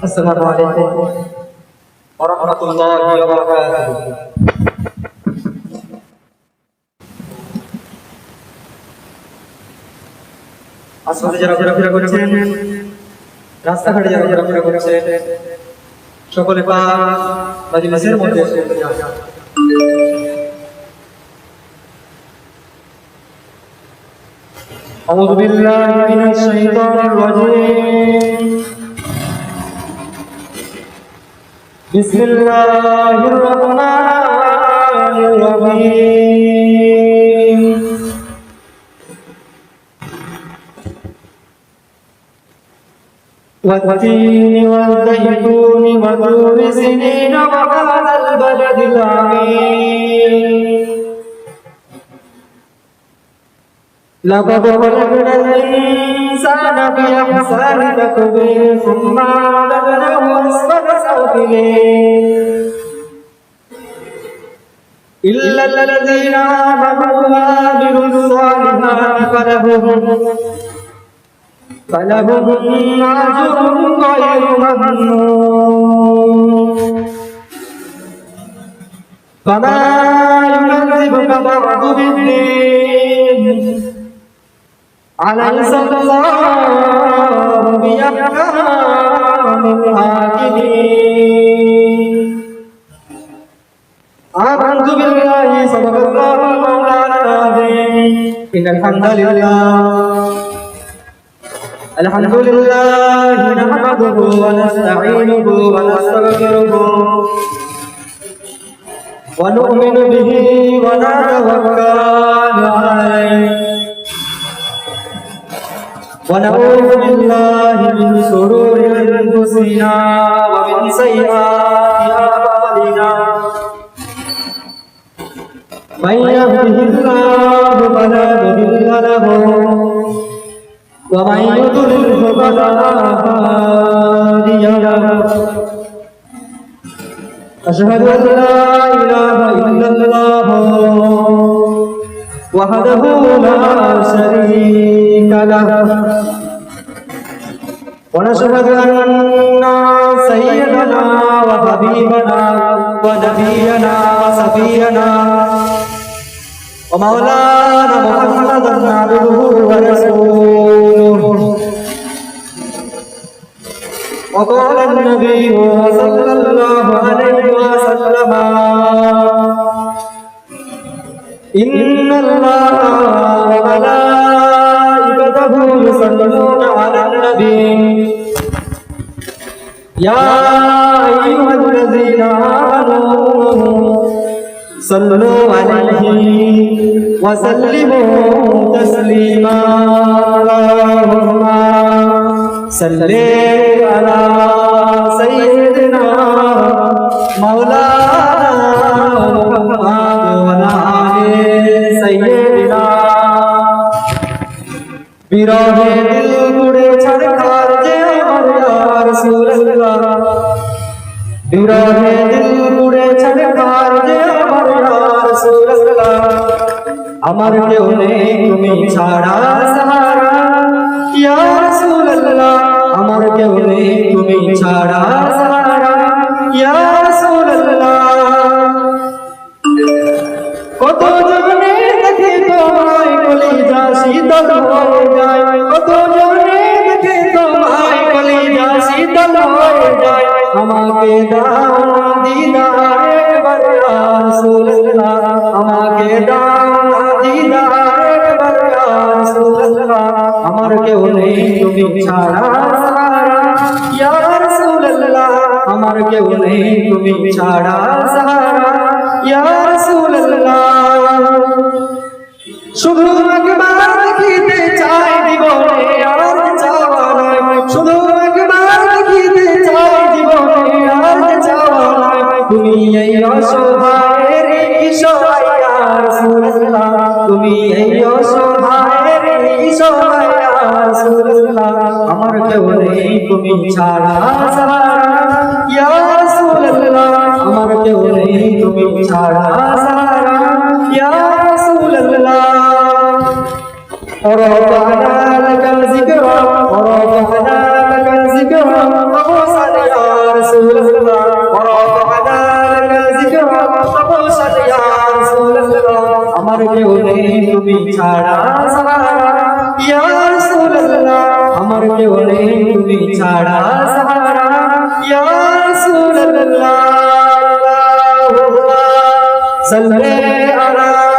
আসসালামু আলাইকুম ওয়া রাহমাতুল্লাহি ওয়া বারাকাতুহু। আসলে যারা ঘোরাফেরা করছেন, রাস্তাঘাটে যারা ঘোরাফেরা করছে, সকলে পাক মাজলিসের মধ্যে এসে যান। আউযু বিল্লাহি মিনাশ শাইতানির রাজীম। বিসমিল্লাহির রাহমানির রাহিম। والتين والزيتون وطور سينين وهذا البلد الأمين لقد خلقنا الإنسان في أحسن تقويم ثم رددناه أسفل سافلين إلا الذين آمنوا وعملوا الصالحات فلهم أجر غير ممنون فما يكذبك بعد بالدين أليس الله بأحكام الحاكمين آمنت بالله صدق الله مولانا العظيم إن الحمد لله نحمده ونستعينه ونستغفره ونؤمن به ونتوكل عليه ونعوذ بالله من شرور أنفسنا ومن سيئات أعمالنا من يهده الله فلا مضل له ومن يضلل فلا هادي له أشهد أن لا إله إلا الله وحده لا شريك له ونشهد أن سيدنا وحبيبنا ونبينا وصفينا ومولانا محمدا عبده ورسوله وقال النبي صلى الله عليه وسلم إن الله وملائكته يصلون على النبي يا أيها الذين آمنوا صلوا عليه وسلموا تسليما اللهم صل على سيدنا مولانا محمد وعلى آل سيدنا বিরহে দিল পুড়ে ছাড়খার যে আমার ইয়া রাসূলুল্লাহ বিরহে দিল পুড়ে ছাড়খার যে আমার ইয়া রাসূলুল্লাহ আমার কেউ নেই তুমি ছাড়া সাহারা ইয়া রাসূলুল্লাহ আমার কেউ নেই তুমি ছাড়া সাহারা ইয়া রাসূলুল্লাহ কত জনে দেখে তোমায় কলিজা শীতল হয়ে যায় কত জনে দেখে তোমায় কলিজা শীতল হয়ে যায় আমাকে দাও না দিদারে একবার ইয়া রাসূলুল্লাহ আমাকে দাও না দিদারে একবার ইয়া রাসূলুল্লাহ আমার কেউ নেই তুমি ছাড়া সাহারা ইয়া রাসূলুল্লাহ আমার কেউ নেই তুমি ছাড়া সাহারা ইয়া রাসূলুল্লাহ শুধু একবার দেখিতে চাই জীবনে আর চাওয়া নাই শুধু একবার দেখিতে চাই জীবনে আর চাওয়া নাই তুমি এই অসহায়ের সহায় ইয়া রাসূলুল্লাহ তুমি এই অসহায়ের সহায় ইয়া রাসূলুল্লাহ আমার কেউ নেই তুমি ছাড়া সাহারা ইয়া রাসূলুল্লাহ আমার কেউ নেই তুমি ছাড়া সাহারা ইয়া রাসূলুল্লাহ ورفعنا لك الذكر ورفعنا لك الذكر ووصل কেউ নেই তুমি ছাড়া সাহারা ইয়া রাসূলুল্লাহ আমার কেউ নেই তুমি ছাড়া সাহারা ইয়া রাসূলুল্লাহ আল্লাহুম্মা সাল্লি আলা